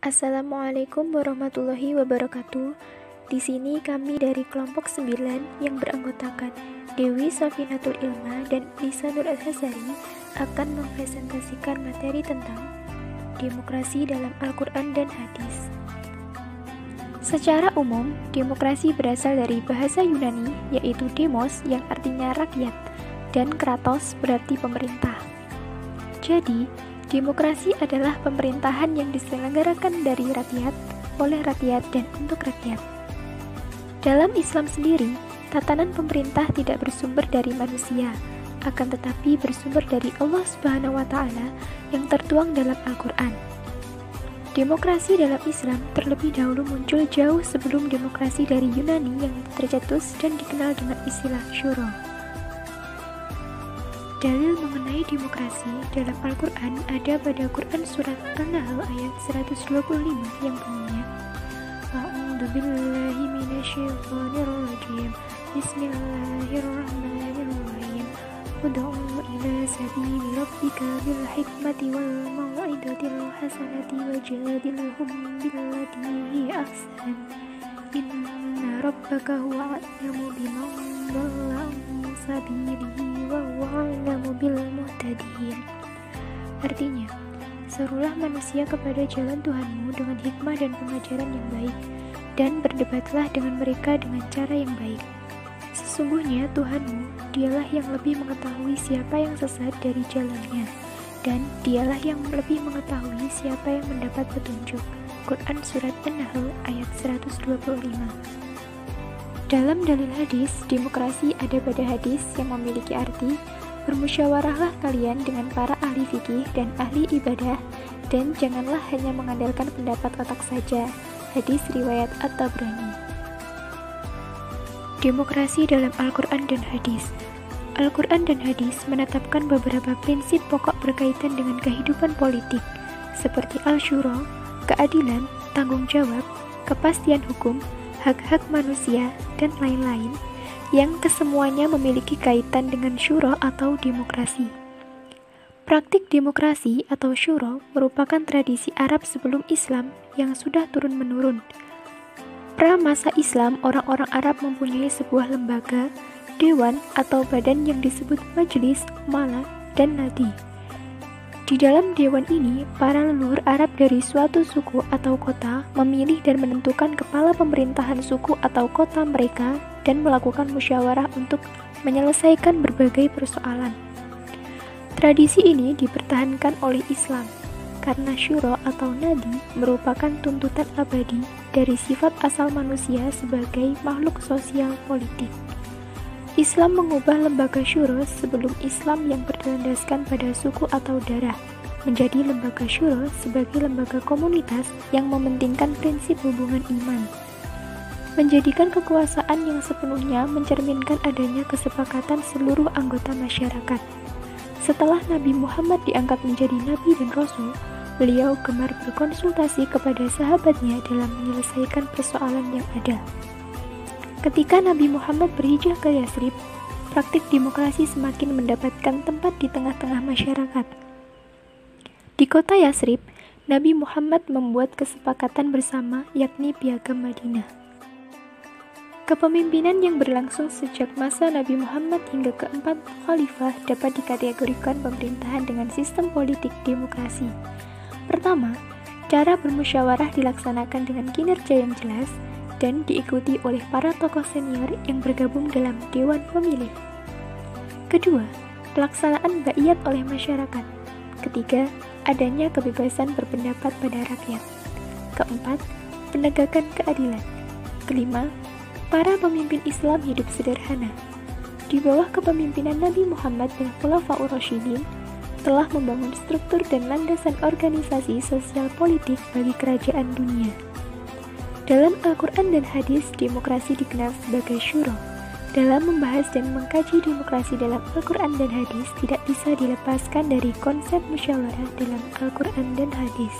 Assalamualaikum warahmatullahi wabarakatuh. Di sini kami dari kelompok 9 yang beranggotakan Dewi Safinatul Ilma dan Lisa Nur Al-Hazari akan mempresentasikan materi tentang demokrasi dalam Al-Quran dan Hadis. Secara umum, demokrasi berasal dari bahasa Yunani yaitu demos yang artinya rakyat dan kratos berarti pemerintah. Jadi, demokrasi adalah pemerintahan yang diselenggarakan dari rakyat, oleh rakyat, dan untuk rakyat. Dalam Islam sendiri, tatanan pemerintah tidak bersumber dari manusia, akan tetapi bersumber dari Allah Subhanahu wa Ta'ala yang tertuang dalam Al-Quran. Demokrasi dalam Islam terlebih dahulu muncul jauh sebelum demokrasi dari Yunani yang tercetus dan dikenal dengan istilah syuro. Dalil mengenai demokrasi dalam Al-Quran ada pada Quran Surat An-Nahl ayat 125 yang bunyinya A'udzu billahi minasyaitonir rajim. Bismillahirrahmanirrahim. Ud'u ila sabili rabbika bil hikmati wal mau'izatil hasanati wajadilhum billati hi ahsan. Inna rabbaka huwa a'lamu biman dhalla an sabilihi wa huwa a'lamu bil muhtadin. Artinya, serulah manusia kepada jalan Tuhanmu dengan hikmah dan pengajaran yang baik, dan berdebatlah dengan mereka dengan cara yang baik. Sesungguhnya Tuhanmu, dialah yang lebih mengetahui siapa yang sesat dari jalannya, dan dialah yang lebih mengetahui siapa yang mendapat petunjuk. Quran Surat An-Nahl ayat 125. Dalam dalil hadis, demokrasi ada pada hadis yang memiliki arti bermusyawarahlah kalian dengan para ahli fikih dan ahli ibadah, dan janganlah hanya mengandalkan pendapat otak saja. Hadis riwayat At-Tabrani. Demokrasi dalam Al-Quran dan Hadis. Al-Quran dan Hadis menetapkan beberapa prinsip pokok berkaitan dengan kehidupan politik, seperti al-syura, keadilan, tanggung jawab, kepastian hukum, hak-hak manusia, dan lain-lain, yang kesemuanya memiliki kaitan dengan syura atau demokrasi. Praktik demokrasi atau syura merupakan tradisi Arab sebelum Islam yang sudah turun-menurun. Pra-masa Islam, orang-orang Arab mempunyai sebuah lembaga, dewan atau badan yang disebut majelis, mala, dan nadi. Di dalam dewan ini, para leluhur Arab dari suatu suku atau kota memilih dan menentukan kepala pemerintahan suku atau kota mereka dan melakukan musyawarah untuk menyelesaikan berbagai persoalan. Tradisi ini dipertahankan oleh Islam karena syuro atau nadi merupakan tuntutan abadi dari sifat asal manusia sebagai makhluk sosial politik. Islam mengubah lembaga syuro sebelum Islam yang berlandaskan pada suku atau darah menjadi lembaga syuro sebagai lembaga komunitas yang mementingkan prinsip hubungan iman, menjadikan kekuasaan yang sepenuhnya mencerminkan adanya kesepakatan seluruh anggota masyarakat. Setelah Nabi Muhammad diangkat menjadi Nabi dan Rasul, beliau gemar berkonsultasi kepada sahabatnya dalam menyelesaikan persoalan yang ada. Ketika Nabi Muhammad berhijrah ke Yasrib, praktik demokrasi semakin mendapatkan tempat di tengah-tengah masyarakat. Di kota Yasrib, Nabi Muhammad membuat kesepakatan bersama, yakni Piagam Madinah. Kepemimpinan yang berlangsung sejak masa Nabi Muhammad hingga keempat khalifah dapat dikategorikan pemerintahan dengan sistem politik demokrasi. Pertama, cara bermusyawarah dilaksanakan dengan kinerja yang jelas dan diikuti oleh para tokoh senior yang bergabung dalam Dewan Pemilih. Kedua, pelaksanaan baiat oleh masyarakat. Ketiga, adanya kebebasan berpendapat pada rakyat. Keempat, penegakan keadilan. Kelima, para pemimpin Islam hidup sederhana. Di bawah kepemimpinan Nabi Muhammad dan Khulafaur Rasyidin, telah membangun struktur dan landasan organisasi sosial politik bagi kerajaan dunia. Dalam Al-Quran dan Hadis, demokrasi dikenal sebagai syuro. Dalam membahas dan mengkaji demokrasi dalam Al-Quran dan Hadis, tidak bisa dilepaskan dari konsep musyawarah dalam Al-Quran dan Hadis.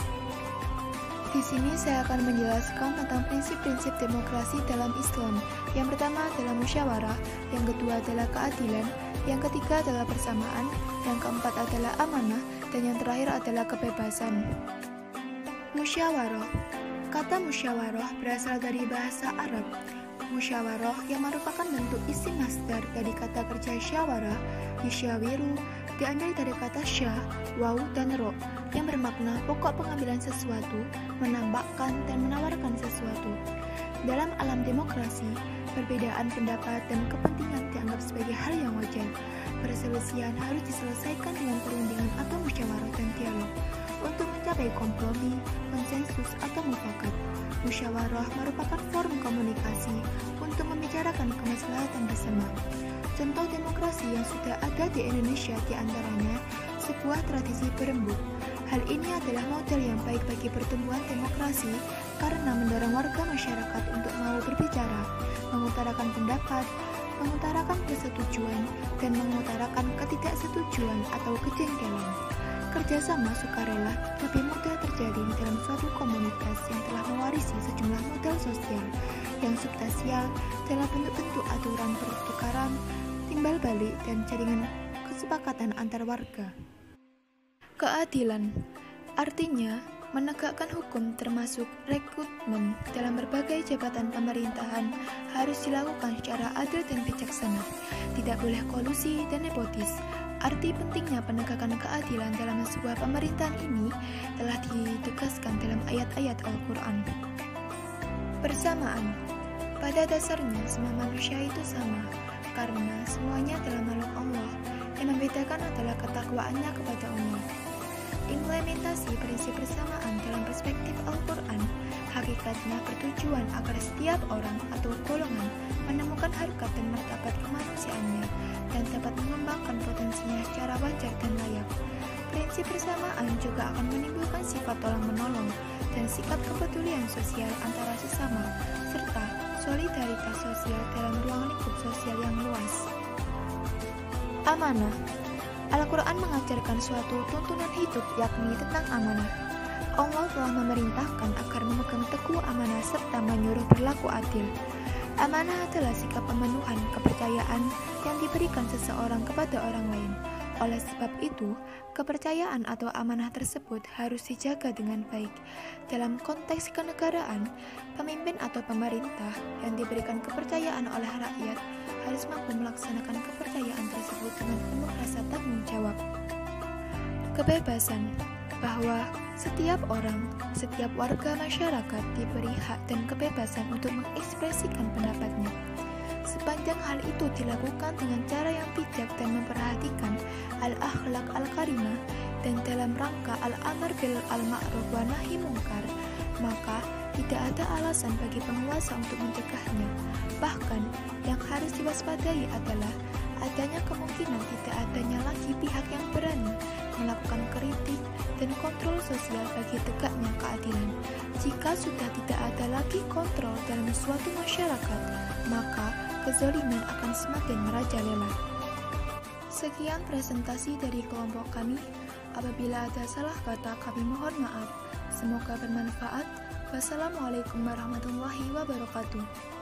Di sini saya akan menjelaskan tentang prinsip-prinsip demokrasi dalam Islam. Yang pertama adalah musyawarah, yang kedua adalah keadilan, yang ketiga adalah persamaan, yang keempat adalah amanah, dan yang terakhir adalah kebebasan. Musyawarah. Kata musyawarah berasal dari bahasa Arab. Musyawarah yang merupakan bentuk isim masdar dari kata kerja syawara, yusyawiru, diambil dari kata syah, waw, dan ro, yang bermakna pokok pengambilan sesuatu, menambahkan dan menawarkan sesuatu. Dalam alam demokrasi, perbedaan pendapat dan kepentingan dianggap sebagai hal yang wajar. Perselisihan harus diselesaikan dengan perundingan atau musyawarah dan dialog untuk mencapai kompromi, konsensus, atau mufakat. Musyawarah merupakan forum komunikasi untuk membicarakan kemaslahatan bersama. Contoh demokrasi yang sudah ada di Indonesia diantaranya sebuah tradisi berembuk. Hal ini adalah model yang baik bagi pertumbuhan demokrasi karena mendorong warga masyarakat untuk mau berbicara, mengutarakan pendapat, mengutarakan persetujuan, dan mengutarakan ketidaksetujuan atau kejengkelan. Kerjasama sukarela lebih mudah terjadi di dalam suatu komunitas yang telah mewarisi sejumlah model sosial yang substansial dalam bentuk-bentuk aturan pertukaran, timbal balik, dan jaringan kesepakatan antar warga. Keadilan artinya menegakkan hukum termasuk rekrutmen dalam berbagai jabatan pemerintahan harus dilakukan secara adil dan bijaksana. Tidak boleh kolusi dan nepotis. Arti pentingnya penegakan keadilan dalam sebuah pemerintahan ini telah ditegaskan dalam ayat-ayat Al-Quran. Persamaan. Pada dasarnya semua manusia itu sama, karena semuanya adalah makhluk Allah. Yang membedakan adalah ketakwaannya kepada Allah. Implementasi prinsip persamaan dalam perspektif Al-Quran hakikatnya bertujuan agar setiap orang atau golongan menemukan harkat dan martabat kemanusiaannya dan dapat mengembangkan potensinya secara wajar dan layak. Prinsip persamaan juga akan menimbulkan sifat tolong-menolong dan sikap kepedulian sosial antara sesama, serta solidaritas sosial dalam ruang lingkup sosial yang luas. Amanah. Al-Quran mengajarkan suatu tuntunan hidup yakni tentang amanah. Allah telah memerintahkan agar memegang teguh amanah serta menyuruh berlaku adil. Amanah adalah sikap pemenuhan kepercayaan yang diberikan seseorang kepada orang lain. Oleh sebab itu, kepercayaan atau amanah tersebut harus dijaga dengan baik. Dalam konteks kenegaraan, pemimpin atau pemerintah yang diberikan kepercayaan oleh rakyat harus mampu melaksanakan kepercayaan tersebut dengan penuh rasa tanggung jawab. Kebebasan, bahwa setiap orang, setiap warga masyarakat diberi hak dan kebebasan untuk mengekspresikan pendapatnya. Sepanjang hal itu dilakukan dengan cara yang bijak dan memperhatikan al-akhlak al-karimah dan dalam rangka al-amr bil al-ma'ruf wa nahi munkar, maka tidak ada alasan bagi penguasa untuk mencegahnya. Bahkan, yang harus diwaspadai adalah adanya kemungkinan tidak adanya lagi pihak yang berani melakukan kritik dan kontrol sosial bagi tegaknya keadilan. Jika sudah tidak ada lagi kontrol dalam suatu masyarakat, maka kezaliman akan semakin merajalela. Sekian presentasi dari kelompok kami. Apabila ada salah kata, kami mohon maaf. Semoga bermanfaat. Wassalamualaikum warahmatullahi wabarakatuh.